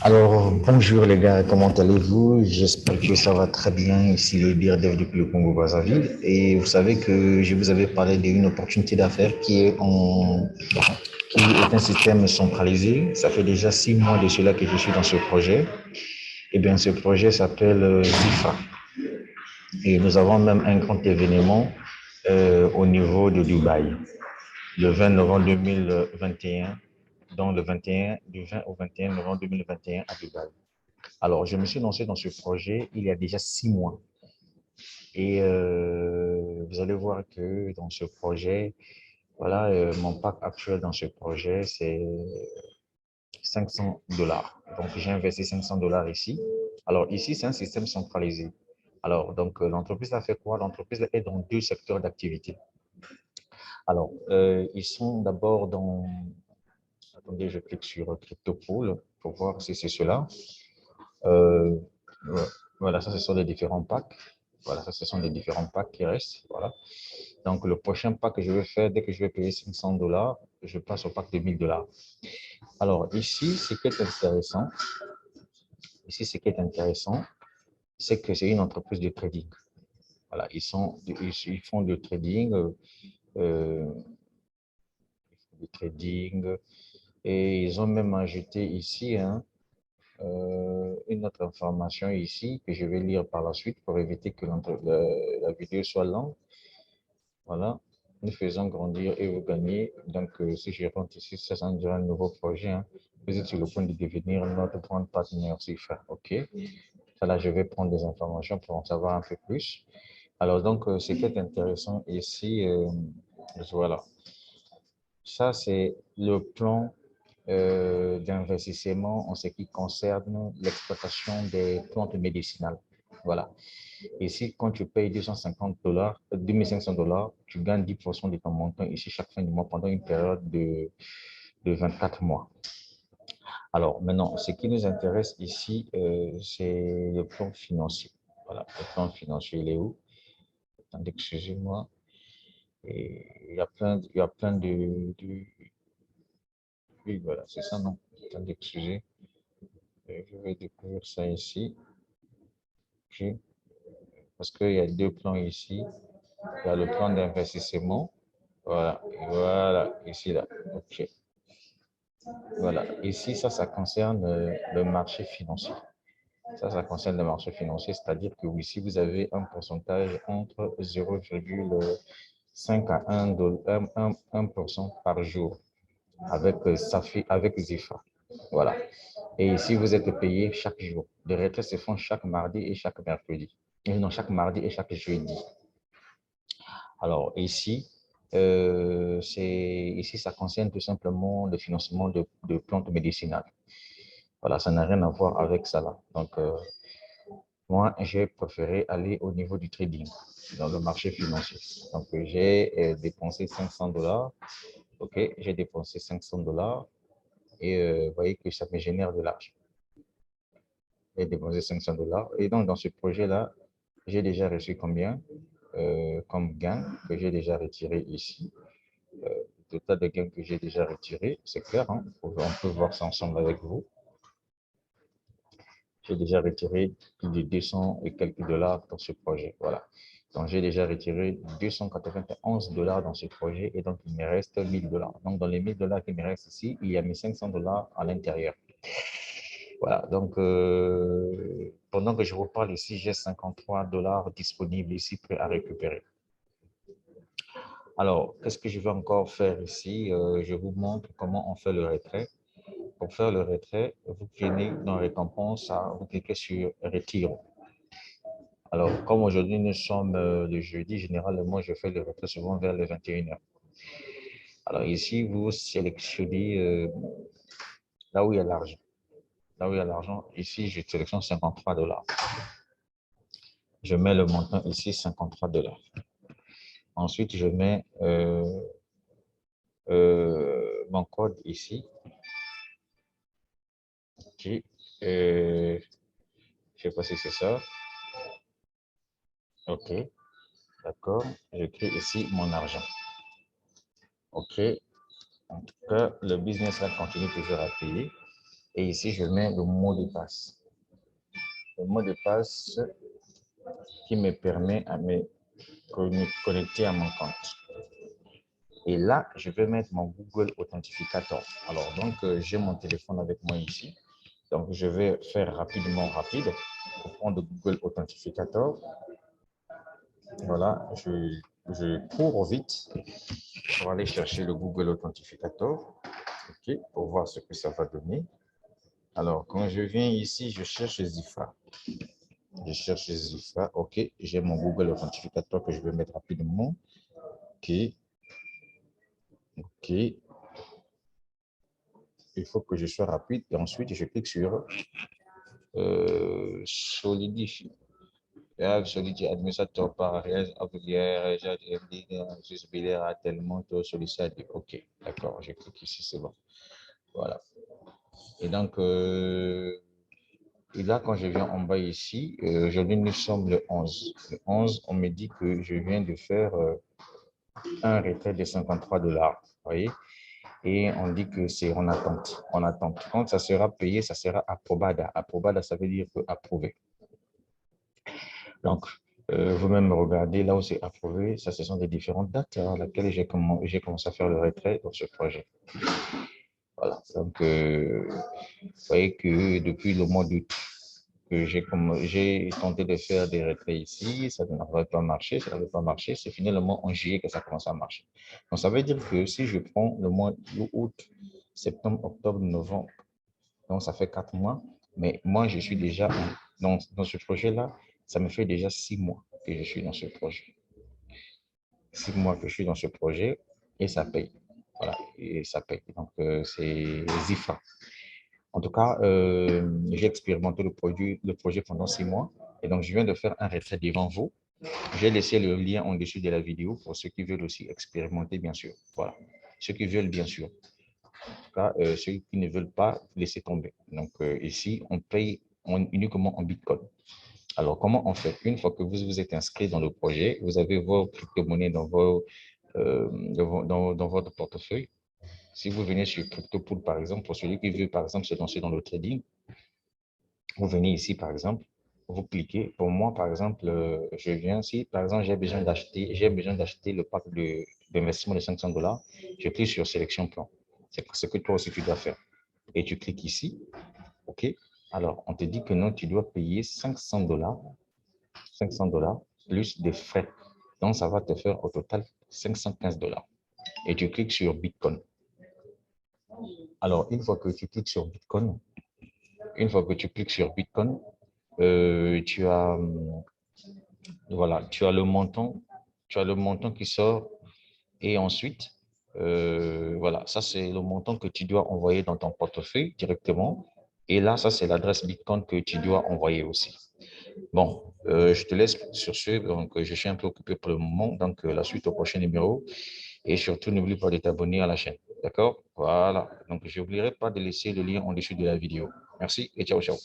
Alors, bonjour les gars, comment allez-vous? J'espère que ça va très bien. Ici les Birdev depuis le Congo-Brazzaville. Et vous savez que je vous avais parlé d'une opportunité d'affaires qui est un système centralisé. Ça fait déjà 6 mois de cela que je suis dans ce projet. Eh bien, ce projet s'appelle ZIFA. Et nous avons même un grand événement au niveau de Dubaï, le 20 novembre 2021, donc le 21, du 20 au 21 novembre 2021 à Dubaï. Alors, je me suis lancé dans ce projet il y a déjà 6 mois. Et vous allez voir que dans ce projet, voilà, mon pack actuel dans ce projet, c'est 500 $. Donc, j'ai investi 500 $ ici. Alors, ici, c'est un système centralisé. Alors, donc, l'entreprise a fait quoi? L'entreprise est dans deux secteurs d'activité. Alors, ils sont d'abord dans... Attendez, je clique sur CryptoPool pour voir si c'est cela. Euh, voilà, ça, ce sont les différents packs. Voilà, ça, ce sont les différents packs qui restent. Voilà. Donc, le prochain pack que je vais faire, dès que je vais payer 500 $, je passe au pack de 1000 $. Alors, ici, ce qui est intéressant, c'est que c'est une entreprise de trading. Voilà, ils font du trading, et ils ont même ajouté ici une autre information ici que je vais lire par la suite pour éviter que la vidéo soit longue. Voilà, nous faisons grandir et vous gagnez. Donc, si je rentre ici, ça sera un nouveau projet. Hein. Vous êtes sur le point de devenir notre grand partenaire CIFA. OK. Ça, là, je vais prendre des informations pour en savoir un peu plus. Alors, donc, ce qui est intéressant ici, voilà. Ça, c'est le plan d'investissement en ce qui concerne l'exploitation des plantes médicinales. Voilà. Ici, quand tu payes 250 $, 2500 $, tu gagnes 10% de ton montant ici chaque fin du mois pendant une période de 24 mois. Alors, maintenant, ce qui nous intéresse ici, c'est le plan financier. Voilà, le plan financier, il est où? Attendez, excusez-moi. Il y a plein oui, voilà, c'est ça, non? Attendez, excusez. Je vais découvrir ça ici. OK. Parce qu'il y a deux plans ici. Il y a le plan d'investissement. Voilà, voilà, ici, là. OK. Voilà, ici, ça concerne le marché financier. Ça concerne le marché financier, c'est-à-dire que ici, vous avez un pourcentage entre 0,5 à 1% par jour avec avec ZIFA. Voilà. Et ici, vous êtes payé chaque jour. Les retraits se font chaque mardi et chaque mercredi. Non, chaque mardi et chaque jeudi. Alors ici, ici, ça concerne tout simplement le financement de plantes médicinales. Voilà, ça n'a rien à voir avec ça là. Donc, moi, j'ai préféré aller au niveau du trading, dans le marché financier. Donc, j'ai dépensé 500 $. OK, j'ai dépensé 500 $ et vous voyez que ça me génère de l'argent. J'ai dépensé 500 $. Et donc, dans ce projet-là, j'ai déjà reçu combien comme gain que j'ai déjà retiré ici. Le total de gains que j'ai déjà retiré, c'est clair, hein? On peut voir ça ensemble avec vous. J'ai déjà retiré plus de 200 et quelques dollars dans ce projet. Voilà. Donc, j'ai déjà retiré 291 $ dans ce projet et donc, il me reste 1000 $. Donc, dans les 1000 $ qui me restent ici, il y a mes 500 $ à l'intérieur. Voilà. Donc, pendant que je vous parle ici, j'ai 53 $ disponibles ici, prêts à récupérer. Alors, qu'est-ce que je vais encore faire ici? Je vous montre comment on fait le retrait. Pour faire le retrait, vous cliquez dans récompense, vous cliquez sur retire. Alors, comme aujourd'hui nous sommes le jeudi, généralement je fais le retrait souvent vers les 21 h. Alors ici, vous sélectionnez là où il y a l'argent. Là où il y a l'argent, ici je sélectionne 53 $. Je mets le montant ici, 53 $. Ensuite, je mets mon code ici. OK. Je ne sais pas si c'est ça. OK. D'accord. J'écris ici mon argent. OK. En tout cas, le business là continue toujours à payer. Et ici, je mets le mot de passe. Le mot de passe qui me permet à me connecter à mon compte. Et là, je vais mettre mon Google Authentificator. Alors, donc, j'ai mon téléphone avec moi ici. Donc, je vais faire rapide pour prendre Google Authentificator. Voilà, je cours vite pour aller chercher le Google Authentificator, ok, pour voir ce que ça va donner. Alors, quand je viens ici, je cherche Zifra. Je cherche Zifra, ok, j'ai mon Google Authentificator que je vais mettre rapidement. Ok, ok. Il faut que je sois rapide et ensuite je clique sur Solidify. Solidify administrateur par ouvrière, j'ai tellement sollicité. Ok, d'accord, je clique ici, c'est bon. Voilà. Et donc, et là, quand je viens en bas ici, aujourd'hui, nous sommes le 11. Le 11, on me dit que je viens de faire un retrait de 53 $. Vous voyez? Et on dit que c'est en attente. En attente. Quand ça sera payé, ça sera approbada. Approbada, ça veut dire que approuvé. Donc, vous-même regardez là où c'est approuvé. Ça, ce sont des différentes dates à laquelle j'ai commencé à faire le retrait dans ce projet. Voilà. Donc, vous voyez que depuis le mois d'août, que j'ai tenté de faire des retraits ici, ça n'avait pas marché, c'est finalement en juillet que ça commence à marcher. Donc, ça veut dire que si je prends le mois d'août, septembre, octobre, novembre, donc ça fait 4 mois, mais moi, je suis déjà dans ce projet-là, ça me fait déjà 6 mois que je suis dans ce projet. 6 mois que je suis dans ce projet et ça paye. Voilà, et ça paye. Donc, c'est Zifra. En tout cas, j'ai expérimenté le projet pendant 6 mois et donc je viens de faire un retrait devant vous. J'ai laissé le lien en dessus de la vidéo pour ceux qui veulent aussi expérimenter, bien sûr. Voilà, ceux qui veulent, bien sûr. En tout cas, ceux qui ne veulent pas, laisser tomber. Donc ici, on paye uniquement en Bitcoin. Alors, comment on fait? Une fois que vous vous êtes inscrit dans le projet, vous avez vos crypto-monnaies dans votre portefeuille. Si vous venez sur CryptoPool, par exemple, pour celui qui veut, par exemple, se lancer dans le trading, vous venez ici, par exemple, vous cliquez. Pour moi, par exemple, je viens ici, par exemple, j'ai besoin d'acheter le pack d'investissement de 500 $. Je clique sur sélection plan. C'est ce que toi aussi tu dois faire. Et tu cliques ici. OK. Alors, on te dit que non, tu dois payer 500 $, 500 $ plus des frais. Donc, ça va te faire au total 515 $. Et tu cliques sur Bitcoin. Alors, une fois que tu cliques sur Bitcoin, tu as, voilà, tu as le montant qui sort et ensuite, voilà, ça c'est le montant que tu dois envoyer dans ton portefeuille directement. Et là, ça c'est l'adresse Bitcoin que tu dois envoyer aussi. Bon, je te laisse sur ce. Donc, je suis un peu occupé pour le moment. Donc, la suite au prochain numéro. Et surtout, n'oublie pas de t'abonner à la chaîne. D'accord? Voilà. Donc, je n'oublierai pas de laisser le lien en dessous de la vidéo. Merci et ciao, ciao.